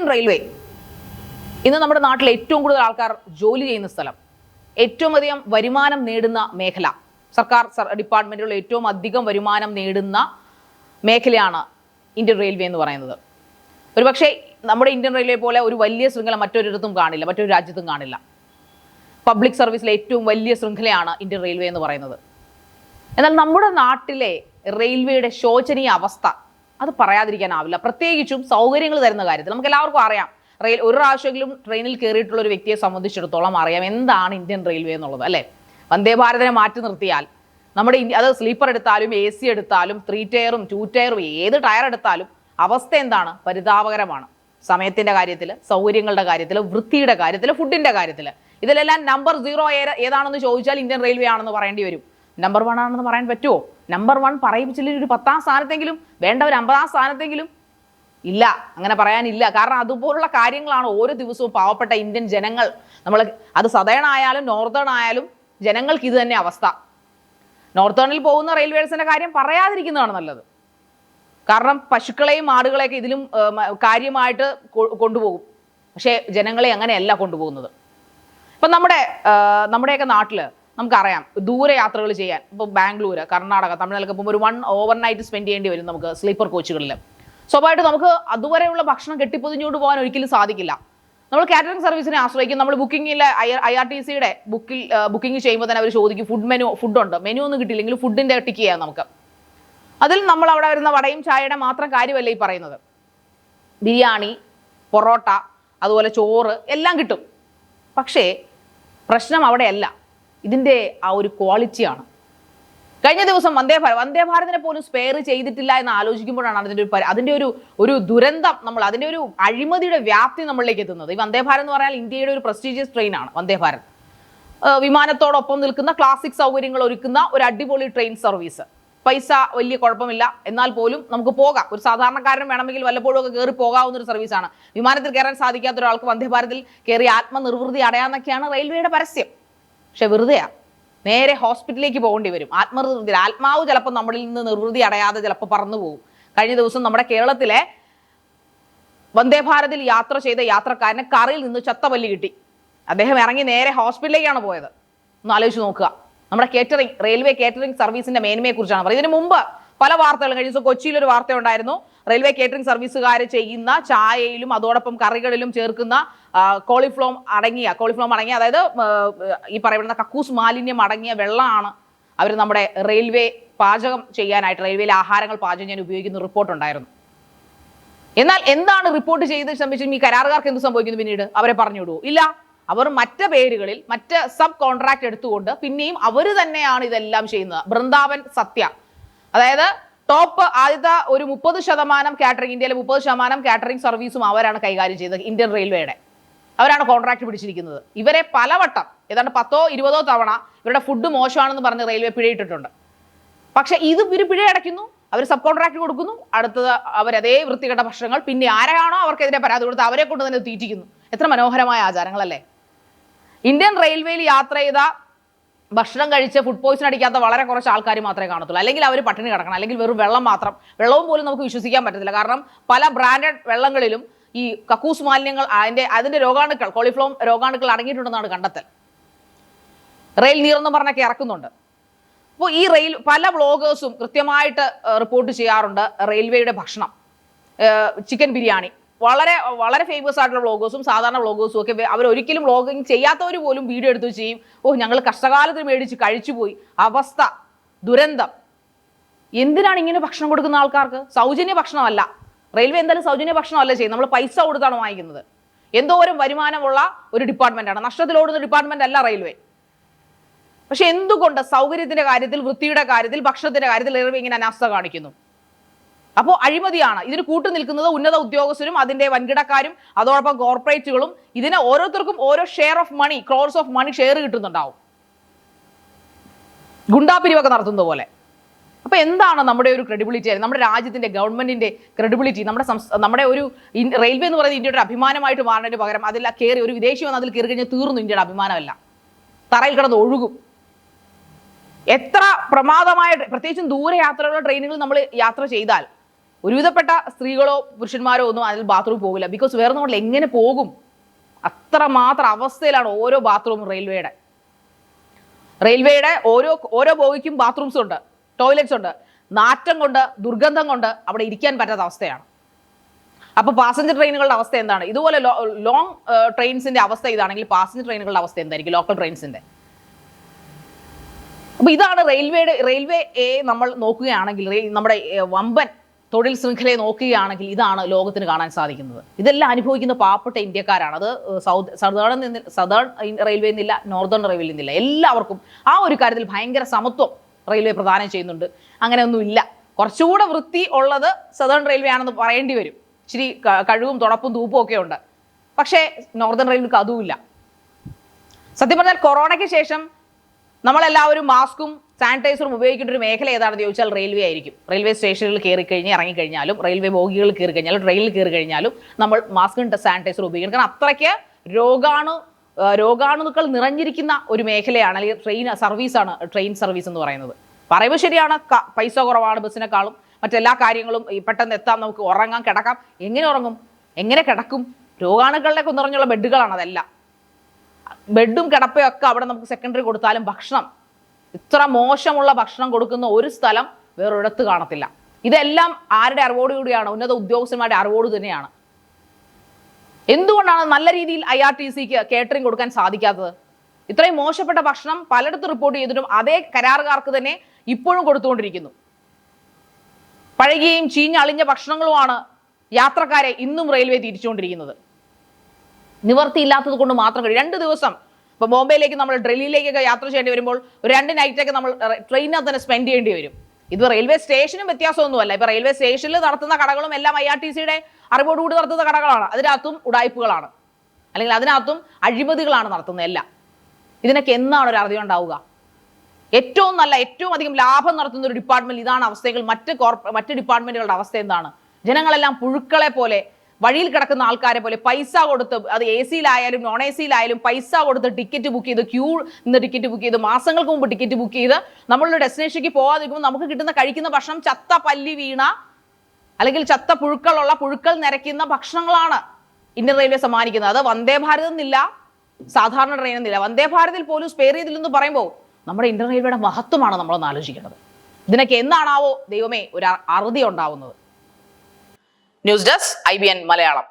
Indian railway ഇന്ന് നമ്മുടെ നാട്ടിൽ ഏറ്റവും കൂടുതൽ ആൾക്കാർ ജോലി ചെയ്യുന്ന സ്ഥലം, ഏറ്റവും അധികം വരുമാനം നേടുന്ന മേഖല, സർക്കാർ ഡിപ്പാർട്ട്മെന്റുകളിൽ ഏറ്റവും അധികം വരുമാനം നേടുന്ന മേഖലയാണ് ഇന്ത്യൻ റെയിൽവേ എന്ന് പറയുന്നത്. ഒരുപക്ഷെ നമ്മുടെ ഇന്ത്യൻ റെയിൽവേ പോലെ ഒരു വലിയ ശൃംഖല മറ്റൊരിടത്തും കാണില്ല, മറ്റൊരു രാജ്യത്തും കാണില്ല. പബ്ലിക് സർവീസിലെ ഏറ്റവും വലിയ ശൃംഖലയാണ് ഇന്ത്യൻ റെയിൽവേ എന്ന് പറയുന്നത്. എന്നാൽ നമ്മുടെ നാട്ടിലെ റെയിൽവേയുടെ ശോചനീയ അവസ്ഥ അത് പറയാതിരിക്കാനാവില്ല. പ്രത്യേകിച്ചും സൗകര്യങ്ങൾ തരുന്ന കാര്യത്തിൽ നമുക്ക് എല്ലാവർക്കും അറിയാം. ഒരു പ്രാവശ്യമെങ്കിലും ട്രെയിനിൽ കയറിയിട്ടുള്ള ഒരു വ്യക്തിയെ സംബന്ധിച്ചിടത്തോളം അറിയാം എന്താണ് ഇന്ത്യൻ റെയിൽവേ എന്നുള്ളത്, അല്ലേ? വന്ദേ ഭാരതിനെ മാറ്റി നിർത്തിയാൽ നമ്മുടെ അത് സ്ലീപ്പർ എടുത്താലും AC എടുത്താലും 3 ടയറും 2 ടയറും ഏത് ടയർ എടുത്താലും അവസ്ഥ എന്താണ്? പരിതാപകരമാണ്. സമയത്തിന്റെ കാര്യത്തിൽ, സൗകര്യങ്ങളുടെ കാര്യത്തിൽ, വൃത്തിയുടെ കാര്യത്തിൽ, ഫുഡിന്റെ കാര്യത്തിൽ, ഇതിലെല്ലാം നമ്പർ 0 ഏതാണെന്ന് ചോദിച്ചാൽ ഇന്ത്യൻ റെയിൽവേ ആണെന്ന് പറയേണ്ടി വരും. നമ്പർ 1 ആണെന്ന് പറയാൻ പറ്റുമോ? നമ്പർ 1 പറയിപ്പിച്ചില്ലെങ്കിൽ ഒരു 10ാം സ്ഥാനത്തെങ്കിലും വേണ്ട, ഒരു 50ാം സ്ഥാനത്തെങ്കിലും ഇല്ല. അങ്ങനെ പറയാനില്ല. കാരണം അതുപോലുള്ള കാര്യങ്ങളാണ് ഓരോ ദിവസവും പാവപ്പെട്ട ഇന്ത്യൻ ജനങ്ങൾ, നമ്മൾ അത് സദേൺ ആയാലും നോർത്തേൺ ആയാലും ജനങ്ങൾക്ക് ഇത് തന്നെ അവസ്ഥ. നോർത്തേണിൽ പോകുന്ന റെയിൽവേസിന്റെ കാര്യം പറയാതിരിക്കുന്നതാണ് നല്ലത്. കാരണം പശുക്കളെയും ആടുകളെയൊക്കെ ഇതിലും കാര്യമായിട്ട് കൊണ്ടുപോകും. പക്ഷേ ജനങ്ങളെ അങ്ങനെയല്ല കൊണ്ടുപോകുന്നത്. ഇപ്പം നമ്മുടെയൊക്കെ നാട്ടിൽ നമുക്കറിയാം, ദൂരയാത്രകൾ ചെയ്യാൻ ഇപ്പോൾ ബാംഗ്ലൂർ, കർണാടക, തമിഴ്നാട്ടിലൊക്കെ പോകുമ്പോൾ ഒരു 1 ഓവർനൈറ്റ് സ്പെൻഡ് ചെയ്യേണ്ടി വരും നമുക്ക് സ്ലീപ്പർ കോച്ചുകളിൽ. സ്വാഭാവികമായിട്ട് നമുക്ക് അതുവരെയുള്ള ഭക്ഷണം കെട്ടിപ്പൊതിഞ്ഞുകൊണ്ട് പോകാൻ ഒരിക്കലും സാധിക്കില്ല. നമ്മൾ കാറ്ററിംഗ് സർവീസിനെ ആശ്രയിക്കും. നമ്മൾ ബുക്കിങ്ങിലെ IRTCയുടെ ബുക്കിംഗ് ചെയ്യുമ്പോൾ തന്നെ അവർ ചോദിക്കും ഫുഡുണ്ട്, മെനു ഒന്നും കിട്ടിയില്ലെങ്കിൽ ഫുഡിൻ്റെ ടിക്ക് ചെയ്യാം നമുക്ക്. അതിൽ നമ്മൾ അവിടെ വരുന്ന വടയും ചായയുടെ മാത്രം കാര്യമല്ല ഈ പറയുന്നത്. ബിരിയാണി, പൊറോട്ട, അതുപോലെ ചോറ് എല്ലാം കിട്ടും. പക്ഷേ പ്രശ്നം അവിടെയല്ല, ഇതിൻ്റെ ആ ഒരു ക്വാളിറ്റിയാണ്. കഴിഞ്ഞ ദിവസം വന്ദേ ഭാരതിനെ പോലും സ്പെയർ ചെയ്തിട്ടില്ല എന്ന് ആലോചിക്കുമ്പോഴാണ് അതിൻ്റെ ഒരു ദുരന്തം, അതിൻ്റെ ഒരു അഴിമതിയുടെ വ്യാപ്തി നമ്മളിലേക്ക് എത്തുന്നത്. ഈ വന്ദേ ഭാരത് എന്ന് പറഞ്ഞാൽ ഇന്ത്യയുടെ ഒരു പ്രസ്റ്റീജിയസ് ട്രെയിനാണ് വന്ദേ ഭാരത്. വിമാനത്തോടൊപ്പം നിൽക്കുന്ന ക്ലാസിക് സൗകര്യങ്ങൾ ഒരുക്കുന്ന ഒരു അടിപൊളി ട്രെയിൻ സർവീസ്. പൈസ വലിയ കുഴപ്പമില്ല, എന്നാൽ പോലും നമുക്ക് പോകാം. ഒരു സാധാരണക്കാരനും വേണമെങ്കിൽ വല്ലപ്പോഴും ഒക്കെ കയറി പോകാവുന്ന ഒരു സർവീസാണ്. വിമാനത്തിൽ കയറാൻ സാധിക്കാത്ത ഒരാൾക്ക് വന്ദേ ഭാരതിൽ കയറി ആത്മനിർവൃതി അടയാന്നൊക്കെയാണ് റെയിൽവേയുടെ പരസ്യം. പക്ഷെ വെറുതെയാ, നേരെ ഹോസ്പിറ്റലിലേക്ക് പോകേണ്ടി വരും. ആത്മാവ് ചിലപ്പോൾ നമ്മളിൽ നിന്ന് നിർവൃതി അടയാതെ ചിലപ്പോൾ പറന്നു പോകും. കഴിഞ്ഞ ദിവസം നമ്മുടെ കേരളത്തിലെ വന്ദേ ഭാരതിൽ യാത്ര ചെയ്ത യാത്രക്കാരന് കറിയിൽ നിന്ന് ചത്തപല്ലി കിട്ടി. അദ്ദേഹം ഇറങ്ങി നേരെ ഹോസ്പിറ്റലിലേക്കാണ് പോയത്. ഒന്ന് ആലോചിച്ച് നോക്കുക. നമ്മുടെ റെയിൽവേ കേറ്ററിംഗ് സർവീസിന്റെ മേന്മയെ കുറിച്ചാണ് പറയുന്നത്. ഇതിന് മുമ്പ് പല വാർത്തകളും കഴിഞ്ഞ ദിവസം കൊച്ചിയിലൊരു വാർത്ത ഉണ്ടായിരുന്നു. റെയിൽവേ കേറ്ററിംഗ് സർവീസുകാർ ചെയ്യുന്ന ചായയിലും അതോടൊപ്പം കറികളിലും ചേർക്കുന്ന കോളിഫ്ലോം അടങ്ങിയ, അതായത് ഈ പറയുന്ന കക്കൂസ് മാലിന്യം അടങ്ങിയ വെള്ളമാണ് അവർ നമ്മുടെ റെയിൽവേ പാചകം ചെയ്യാനായിട്ട്, റെയിൽവേയിലെ ആഹാരങ്ങൾ പാചകം ചെയ്യാൻ ഉപയോഗിക്കുന്ന റിപ്പോർട്ടുണ്ടായിരുന്നു. എന്നാൽ എന്താണ് റിപ്പോർട്ട് ചെയ്ത് സംബന്ധിച്ചും ഈ കരാറുകാർക്ക് എന്ത് സംഭവിക്കുന്നു? പിന്നീട് അവരെ പറഞ്ഞു വിടുവോ? ഇല്ല. അവർ മറ്റ് പേരുകളിൽ മറ്റ് സബ് കോൺട്രാക്ട് എടുത്തുകൊണ്ട് പിന്നെയും അവർ തന്നെയാണ് ഇതെല്ലാം ചെയ്യുന്നത്. ബൃന്ദാവൻ സത്യ, അതായത് ടോപ്പ് ആദ്യത്തെ ഒരു 30% കാറ്ററിംഗ്, ഇന്ത്യയിലെ 30% കാറ്ററിംഗ് സർവീസും അവരാണ് കൈകാര്യം ചെയ്തത്. ഇന്ത്യൻ റെയിൽവേയുടെ അവരാണ് കോൺട്രാക്ട് പിടിച്ചിരിക്കുന്നത്. ഇവരെ പലവട്ടം, ഏതാണ്ട് 10ഓ 20ഓ തവണ ഇവരുടെ ഫുഡ് മോശമാണെന്ന് പറഞ്ഞ് റെയിൽവേ പിഴയിട്ടിട്ടുണ്ട്. പക്ഷെ ഇവർ പിഴ അടയ്ക്കുന്നു, അവർ സബ് കോൺട്രാക്ട് കൊടുക്കുന്നു. അടുത്തത് അവരതേ വൃത്തികെട്ട ഭക്ഷണങ്ങൾ പിന്നെ ആരാണോ അവർക്കെതിരെ പരാതി കൊടുത്ത് അവരെ കൊണ്ട് തന്നെ തീറ്റിക്കുന്നു. എത്ര മനോഹരമായ ആചാരങ്ങളല്ലേ! ഇന്ത്യൻ റെയിൽവേയിൽ യാത്ര ചെയ്ത ഭക്ഷണം കഴിച്ച് ഫുഡ് പോയിസൺ അടിക്കാത്ത വളരെ കുറച്ച് ആൾക്കാർ മാത്രമേ കാണത്തുള്ളൂ. അല്ലെങ്കിൽ അവർ പട്ടിണി കിടക്കണം, അല്ലെങ്കിൽ വെറും വെള്ളം മാത്രം. വെള്ളവും പോലും നമുക്ക് വിശ്വസിക്കാൻ പറ്റത്തില്ല. കാരണം പല ബ്രാൻഡഡ് വെള്ളങ്ങളിലും ഈ കക്കൂസ് മാലിന്യങ്ങൾ, അതിന്റെ രോഗാണുക്കൾ, കോളിഫ്ലോം രോഗാണുക്കൾ അടങ്ങിയിട്ടുണ്ടെന്നാണ് കണ്ടെത്തൽ. റെയിൽ നീറെന്ന് പറഞ്ഞൊക്കെ ഇറക്കുന്നുണ്ട്. അപ്പോൾ ഈ പല വ്ളോഗേഴ്സും കൃത്യമായിട്ട് റിപ്പോർട്ട് ചെയ്യാറുണ്ട് റെയിൽവേയുടെ ഭക്ഷണം. ചിക്കൻ ബിരിയാണി വളരെ വളരെ ഫേമസ് ആയിട്ടുള്ള വ്ളോഗേഴ്സും സാധാരണ വ്ളോഗേഴ്സും ഒക്കെ അവരൊരിക്കലും വ്ളോഗിങ് ചെയ്യാത്തവർ പോലും വീഡിയോ എടുത്ത് ചെയ്യും. ഞങ്ങൾ കഷ്ടകാലത്തിന് മേടിച്ച് കഴിച്ചുപോയി, അവസ്ഥ ദുരന്തം. എന്തിനാണ് ഇങ്ങനെ ഭക്ഷണം കൊടുക്കുന്ന ആൾക്കാർക്ക്? സൗജന്യ ഭക്ഷണമല്ല റെയിൽവേ, എന്തായാലും സൗജന്യ ഭക്ഷണമല്ല ചെയ്യുന്നത്. നമ്മൾ പൈസ കൊടുത്താണ് വാങ്ങിക്കുന്നത്. എന്തോരം വരുമാനമുള്ള ഒരു ഡിപ്പാർട്ട്മെന്റാണ്, നഷ്ടത്തിലോടുന്ന ഡിപ്പാർട്ട്മെന്റ് അല്ല റെയിൽവേ. പക്ഷെ എന്തുകൊണ്ട് സൗകര്യത്തിന്റെ കാര്യത്തിൽ, വൃത്തിയുടെ കാര്യത്തിൽ, ഭക്ഷണത്തിന്റെ കാര്യത്തിൽ റെയിൽവേ ഇങ്ങനെ അനാസ്ഥ കാണിക്കുന്നു? അപ്പോൾ അഴിമതിയാണ്. ഇതിന് കൂട്ടു നിൽക്കുന്നത് ഉന്നത ഉദ്യോഗസ്ഥരും അതിന്റെ വൻകിടക്കാരും അതോടൊപ്പം കോർപ്പറേറ്റുകളും. ഇതിന് ഓരോരുത്തർക്കും ഓരോ share of money, crores of money share കിട്ടുന്നുണ്ടാവും, ഗുണ്ടാപിരിവൊക്കെ നടത്തുന്നത് പോലെ. അപ്പൊ എന്താണ് നമ്മുടെ ഒരു ക്രെഡിബിലിറ്റി, നമ്മുടെ രാജ്യത്തിന്റെ ഗവൺമെന്റിന്റെ ക്രെഡിബിലിറ്റി? നമ്മുടെ ഒരു റെയിൽവേ എന്ന് പറയുന്നത് ഇന്ത്യയുടെ അഭിമാനമായിട്ട് മാറുന്നതിന് പകരം അതിൽ കയറി ഒരു വിദേശി വന്ന് അതിൽ കയറി കഴിഞ്ഞാൽ തീർന്നു ഇന്ത്യയുടെ അഭിമാനമല്ല, തറയിൽ കിടന്ന് ഒഴുകും. എത്ര പ്രമാദമായ, പ്രത്യേകിച്ചും ദൂരയാത്രകളുടെ ട്രെയിനുകൾ നമ്മൾ യാത്ര ചെയ്താൽ ഒരുവിധപ്പെട്ട സ്ത്രീകളോ പുരുഷന്മാരോ ഒന്നും അതിൽ ബാത്റൂമിൽ പോകില്ല. ബിക്കോസ് വേറെ നമ്മൾ എങ്ങനെ പോകും? അത്രമാത്രം അവസ്ഥയിലാണ് ഓരോ ബാത്റൂമും റെയിൽവേയുടെ ഓരോ ബോഗിക്കും ബാത്റൂംസ് ഉണ്ട്, ടോയ്ലറ്റ്സ് ഉണ്ട്. നാറ്റം കൊണ്ട്, ദുർഗന്ധം കൊണ്ട് അവിടെ ഇരിക്കാൻ പറ്റാത്ത അവസ്ഥയാണ്. അപ്പൊ പാസഞ്ചർ ട്രെയിനുകളുടെ അവസ്ഥ എന്താണ്? ഇതുപോലെ ലോങ് ട്രെയിൻസിന്റെ അവസ്ഥ ഇതാണെങ്കിൽ പാസഞ്ചർ ട്രെയിനുകളുടെ അവസ്ഥ എന്തായിരിക്കും? ലോക്കൽ ട്രെയിൻസിന്റെ. അപ്പൊ ഇതാണ് റെയിൽവേയെ നമ്മൾ നോക്കുകയാണെങ്കിൽ, നമ്മുടെ വമ്പൻ തൊഴിൽ ശൃംഖലയെ നോക്കുകയാണെങ്കിൽ ഇതാണ് ലോകത്തിന് കാണാൻ സാധിക്കുന്നത്. ഇതെല്ലാം അനുഭവിക്കുന്ന പാവപ്പെട്ട ഇന്ത്യക്കാരാണ്. അത് സദേൺ റെയിൽവേ എന്നില്ല, നോർത്തേൺ റെയിൽവേ എന്നില്ല, എല്ലാവർക്കും ആ ഒരു കാര്യത്തിൽ ഭയങ്കര സമത്വം റെയിൽവേ പ്രദാനം ചെയ്യുന്നുണ്ട്. അങ്ങനെയൊന്നും ഇല്ല. കുറച്ചുകൂടെ വൃത്തി ഉള്ളത് സദേൺ റെയിൽവേ ആണെന്ന് പറയേണ്ടി വരും. ഇച്ചിരി കഴിവും തുടപ്പും തൂപ്പും ഒക്കെ ഉണ്ട്. പക്ഷേ നോർത്തേൺ റെയിൽവേക്ക് അതുമില്ല. സത്യം പറഞ്ഞാൽ കൊറോണയ്ക്ക് ശേഷം നമ്മളെല്ലാവരും മാസ്കും സാനിറ്റൈസറും ഉപയോഗിക്കേണ്ട ഒരു മേഖല ഏതാണെന്ന് ചോദിച്ചാൽ റെയിൽവേ ആയിരിക്കും. റെയിൽവേ സ്റ്റേഷനിൽ ഇറങ്ങിക്കഴിഞ്ഞാലും റെയിൽവേ ബോഗികളിൽ കയറി കഴിഞ്ഞാലും ട്രെയിനിൽ കയറി കഴിഞ്ഞാലും നമ്മൾ മാസ്കും സാനിറ്റൈസർ ഉപയോഗിക്കണം. കാരണം അത്രയ്ക്ക് രോഗാണുക്കൾ നിറഞ്ഞിരിക്കുന്ന ഒരു മേഖലയാണ്, അല്ലെങ്കിൽ ട്രെയിൻ സർവീസ് എന്ന് പറയുന്നത്. പറയുമ്പോൾ ശരിയാണ്, പൈസ കുറവാണ് ബസ്സിനെക്കാളും, മറ്റെല്ലാ കാര്യങ്ങളും പെട്ടെന്ന് എത്താം, നമുക്ക് ഉറങ്ങാം, കിടക്കാം. എങ്ങനെ ഉറങ്ങും? എങ്ങനെ കിടക്കും? രോഗാണുക്കളുടെയൊക്കെ നിറഞ്ഞുള്ള ബെഡുകളാണ് അതെല്ലാം. ബെഡും കിടപ്പയും ഒക്കെ അവിടെ നമുക്ക് സെക്കൻഡറി കൊടുത്താലും ഭക്ഷണം, ഇത്ര മോശമുള്ള ഭക്ഷണം കൊടുക്കുന്ന ഒരു സ്ഥലം വേറൊരിടത്ത് കാണത്തില്ല. ഇതെല്ലാം ആരുടെ അറിവോടുകൂടിയാണ്? ഉന്നത ഉദ്യോഗസ്ഥന്മാരുടെ അറിവോട് തന്നെയാണ്. എന്തുകൊണ്ടാണ് നല്ല രീതിയിൽ IRTCക്ക് കേറ്ററിംഗ് കൊടുക്കാൻ സാധിക്കാത്തത്? ഇത്രയും മോശപ്പെട്ട ഭക്ഷണം പലയിടത്തും റിപ്പോർട്ട് ചെയ്തിട്ടും അതേ കരാറുകാർക്ക് തന്നെ ഇപ്പോഴും കൊടുത്തുകൊണ്ടിരിക്കുന്നു. പഴകിയും ചീഞ്ഞളിഞ്ഞ ഭക്ഷണങ്ങളുമാണ് യാത്രക്കാരെ ഇന്നും റെയിൽവേ തിരിച്ചുകൊണ്ടിരിക്കുന്നത്. നിവർത്തിയില്ലാത്തത് കൊണ്ട് മാത്രം 2 ദിവസം ഇപ്പോൾ ബോംബെയിലേക്ക് നമ്മൾ ഡൽഹിയിലേക്കൊക്കെ യാത്ര ചെയ്യേണ്ടി വരുമ്പോൾ 2 നൈറ്റൊക്കെ നമ്മൾ ട്രെയിനകത്ത് തന്നെ സ്പെൻഡ് ചെയ്യേണ്ടി വരും. ഇത് റെയിൽവേ സ്റ്റേഷനും വ്യത്യാസമൊന്നുമല്ല. ഇപ്പൊ റെയിൽവേ സ്റ്റേഷനിൽ നടത്തുന്ന കടകളും എല്ലാം IRTCയുടെ അറിവോടുകൂടി നടത്തുന്ന കടകളാണ്. അതിനകത്തും ഉടായ്പകളാണ്, അല്ലെങ്കിൽ അതിനകത്തും അഴിമതികളാണ് നടത്തുന്നത് എല്ലാം. ഇതിനൊക്കെ എന്നാണ് ഒരു അറുതി ഉണ്ടാവുക? ഏറ്റവും അധികം ലാഭം നടത്തുന്ന ഒരു ഡിപ്പാർട്ട്മെന്റ് ഇതാണ് അവസ്ഥയെങ്കിൽ മറ്റ് ഡിപ്പാർട്ട്മെന്റുകളുടെ അവസ്ഥ എന്താണ്? ജനങ്ങളെല്ലാം പുഴുക്കളെ പോലെ, വഴിയിൽ കിടക്കുന്ന ആൾക്കാരെ പോലെ പൈസ കൊടുത്ത്, അത് AC-യിലായാലും നോൺ AC-യിലായാലും പൈസ കൊടുത്ത് ടിക്കറ്റ് ബുക്ക് ചെയ്ത്, ക്യൂ നിന്ന് ടിക്കറ്റ് ബുക്ക് ചെയ്ത്, മാസങ്ങൾക്ക് മുമ്പ് ടിക്കറ്റ് ബുക്ക് ചെയ്ത് നമ്മളൊരു ഡെസ്റ്റിനേഷനിലേക്ക് പോകാതിരിക്കുമ്പോൾ നമുക്ക് കഴിക്കുന്ന ഭക്ഷണം ചത്ത പല്ലി വീണ, അല്ലെങ്കിൽ ചത്ത പുഴുക്കൾ നിരക്കുന്ന ഭക്ഷണങ്ങളാണ് ഇന്ത്യൻ റെയിൽവേ സമ്മാനിക്കുന്നത്. അത് വന്ദേ ഭാരത് എന്നില്ല, സാധാരണ ട്രെയിൻ എന്നില്ല. വന്ദേ ഭാരതിൽ പോലും സ്പെയർ ചെയ്തില്ലെന്ന് പറയുമ്പോൾ നമ്മുടെ ഇന്ത്യൻ റെയിൽവേയുടെ മഹത്വമാണ് നമ്മളൊന്ന് ആലോചിക്കേണ്ടത്. ഇതിനൊക്കെ എന്നാണാവോ ദൈവമേ ഒരു അറുതി ഉണ്ടാവുന്നത്? News desk IBN Malayalam.